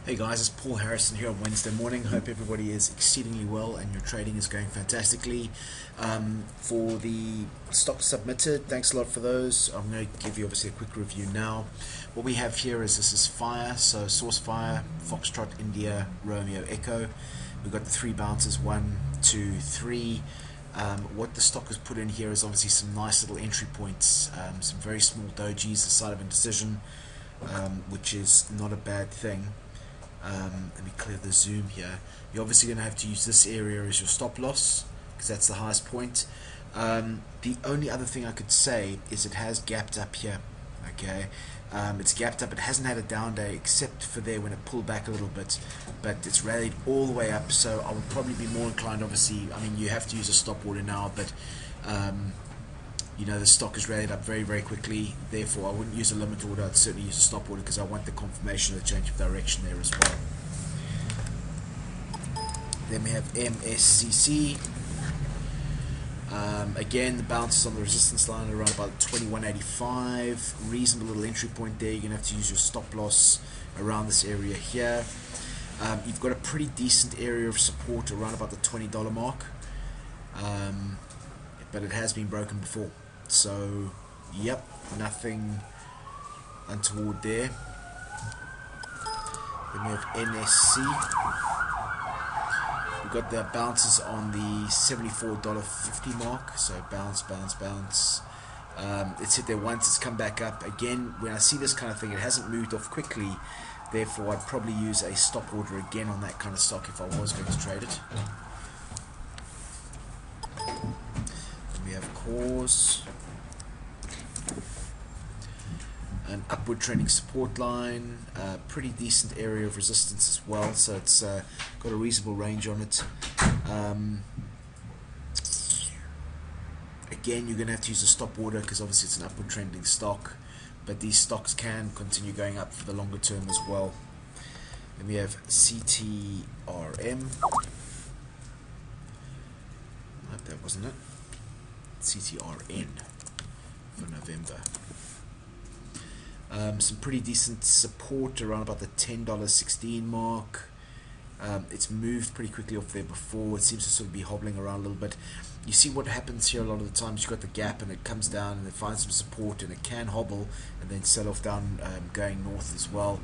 Hey guys, it's Paul Harrison here on Wednesday morning. Hope everybody is exceedingly well and your trading is going fantastically. For the stocks submitted, thanks a lot for those. I'm going to give you obviously a quick review now. What we have here is this is fire, so source fire, Foxtrot, India, Romeo, Echo. We've got the three bounces, 1, 2, 3. What the stock has put in here is obviously some nice little entry points, some very small dojis, a side of indecision, which is not a bad thing. Let me clear the zoom here. You're obviously going to have to use this area as your stop loss because that's the highest point. The only other thing I could say is it has gapped up here. Okay, it's gapped up. It hasn't had a down day except for there when it pulled back a little bit, but it's rallied all the way up. So I would probably be more inclined. Obviously, I mean you have to use a stop order now, but you know the stock has rallied up very, very quickly. Therefore, I wouldn't use a limit order. I'd certainly use a stop order because I want the confirmation of the change of direction there as well. Then we have MSCC. Again, the bounces on the resistance line are around about 21.85. Reasonable little entry point there. You're going to have to use your stop loss around this area here. You've got a pretty decent area of support around about the $20 mark. But it has been broken before. So, yep, nothing untoward there. Then we have NSC. We've got the bounces on the $74.50 mark. So bounce, bounce, bounce. It's hit there once, it's come back up. Again, when I see this kind of thing, it hasn't moved off quickly. Therefore, I'd probably use a stop order again on that kind of stock if I was going to trade it. Then we have cause. An upward trending support line, pretty decent area of resistance as well, so it's got a reasonable range on it. Again, you're going to have to use a stop order because obviously it's an upward trending stock, but these stocks can continue going up for the longer term as well. Then we have CTRM. Nope, that wasn't it. CTRN for November. Some pretty decent support around about the $10.16 mark. It's moved pretty quickly off there before. It seems to sort of be hobbling around a little bit. You see what happens here a lot of the times. You've got the gap and it comes down and it finds some support and it can hobble and then sell off down going north as well.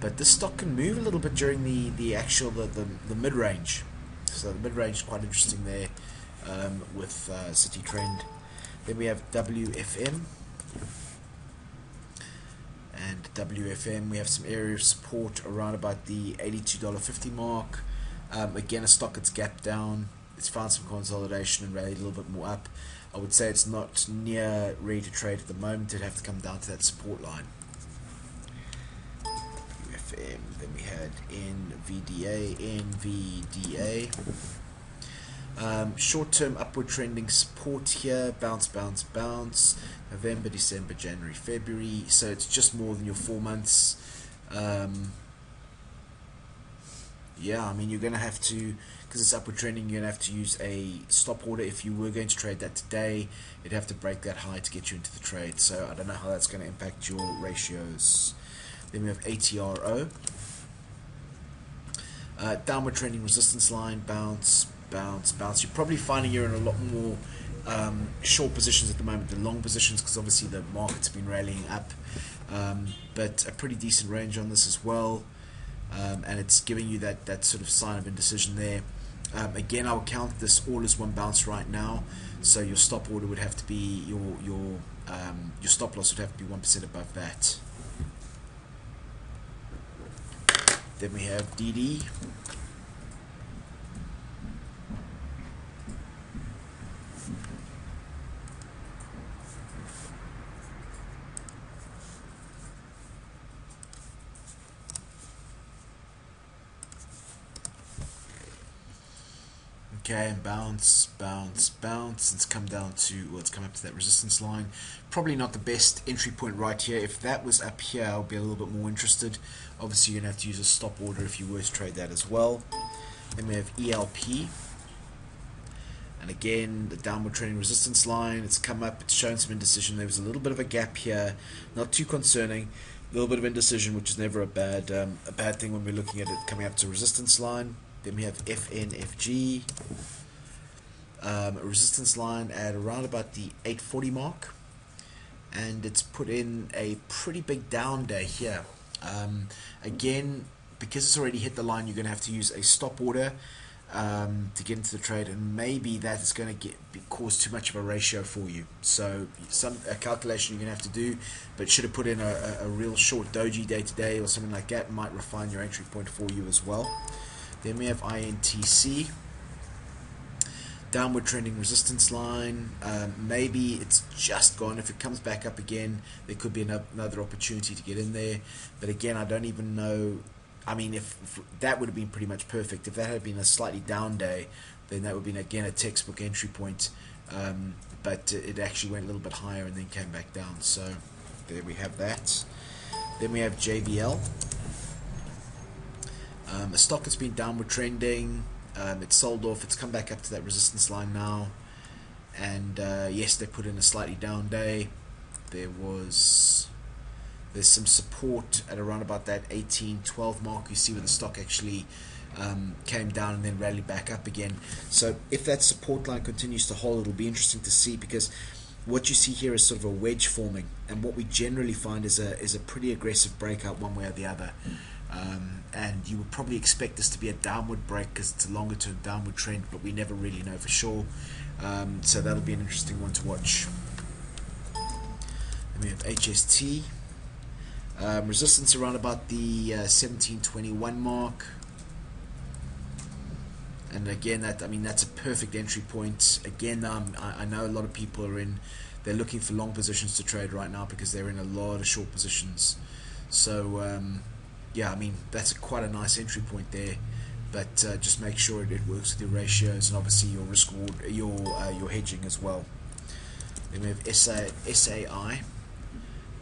But this stock can move a little bit during the actual the mid-range. So the mid-range is quite interesting there with City Trend. Then we have WFM. And WFM, we have some area of support around about the $82.50 mark. Again, a stock that's gapped down. It's found some consolidation and rallied a little bit more up. I would say it's not near ready to trade at the moment. It'd have to come down to that support line. WFM. Then we had NVDA. Short-term upward trending support here, bounce, bounce, bounce. November, December, January, February. So it's just more than your 4 months. Yeah, I mean you're going to have to, because it's upward trending, you're going to have to use a stop order. If you were going to trade that today, you'd have to break that high to get you into the trade. So I don't know how that's going to impact your ratios. Then we have ATRO. Downward trending resistance line, bounce, bounce, bounce. You're probably finding you're in a lot more short positions at the moment than long positions because obviously the market's been rallying up, but a pretty decent range on this as well, and it's giving you that sort of sign of indecision there. Again, I would count this all as one bounce right now, so your stop order would have to be your stop loss would have to be 1% above that. Then we have DD. Okay, and bounce, bounce, bounce. It's come down to, well, it's come up to that resistance line. Probably not the best entry point right here. If that was up here, I'll be a little bit more interested. Obviously, you're going to have to use a stop order if you were to trade that as well. Then we have ELP. And again, the downward trending resistance line. It's come up, it's shown some indecision. There was a little bit of a gap here. Not too concerning. little bit of indecision, which is never a bad thing when we're looking at it coming up to resistance line. Then we have FNFG, a resistance line at around about the 840 mark, and it's put in a pretty big down day here. Again, because it's already hit the line, you're going to have to use a stop order to get into the trade, and maybe that is going to cause too much of a ratio for you. So a calculation you're going to have to do, but should have put in a real short doji day to day or something like that, might refine your entry point for you as well. Then we have INTC, downward trending resistance line. Maybe it's just gone. If it comes back up again, there could be another opportunity to get in there, but again, I don't even know. I mean, if that would have been pretty much perfect. If that had been a slightly down day, then that would have been again a textbook entry point, but it actually went a little bit higher and then came back down. So there we have that. Then we have JBL, a stock that's been downward trending. It's sold off. It's come back up to that resistance line now, and yes, they put in a slightly down day. There's some support at around about that 1812 mark. You see where the stock actually came down and then rallied back up again. So if that support line continues to hold, it'll be interesting to see, because what you see here is sort of a wedge forming, and what we generally find is a pretty aggressive breakout one way or the other. And you would probably expect this to be a downward break because it's a longer term downward trend, but we never really know for sure. So that'll be an interesting one to watch. Then we have HST. Resistance around about the 1721 mark, and again, that's a perfect entry point. Again, I know a lot of people they're looking for long positions to trade right now because they're in a lot of short positions. So yeah, I mean, that's quite a nice entry point there, but just make sure it works with your ratios and obviously your risk reward, your hedging as well. Then we have SAI.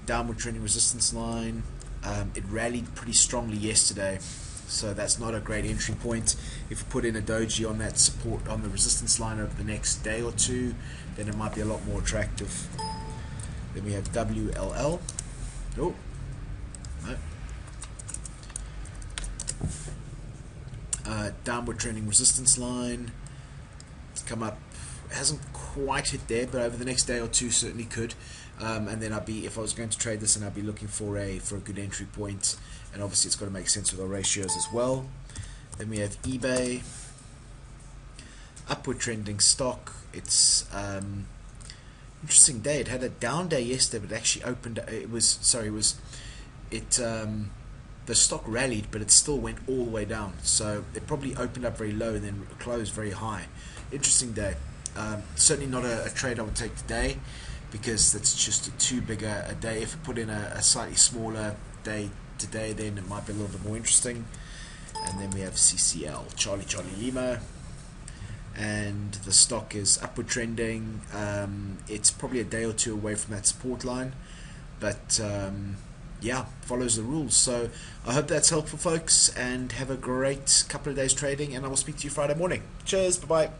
Downward trending resistance line. It rallied pretty strongly yesterday, so that's not a great entry point. If you put in a doji on that support, on the resistance line over the next day or two, then it might be a lot more attractive. Then we have WLL. Oh, no. Downward trending resistance line. It's come up. It hasn't quite hit there, but over the next day or two certainly could. And then if I was going to trade this, and I'd be looking for a good entry point, and obviously it's got to make sense with our ratios as well. Then we have eBay, upward trending stock. It's interesting day. It had a down day yesterday, but it actually opened. The stock rallied, but it still went all the way down. So it probably opened up very low and then closed very high. Interesting day. Certainly not a trade I would take today, because that's just too big a day. If I put in a slightly smaller day today, then it might be a little bit more interesting. And then we have CCL, Charlie Lima, and the stock is upward trending. It's probably a day or two away from that support line, but yeah, follows the rules. So I hope that's helpful, folks, and have a great couple of days trading, and I will speak to you Friday morning. Cheers, bye-bye.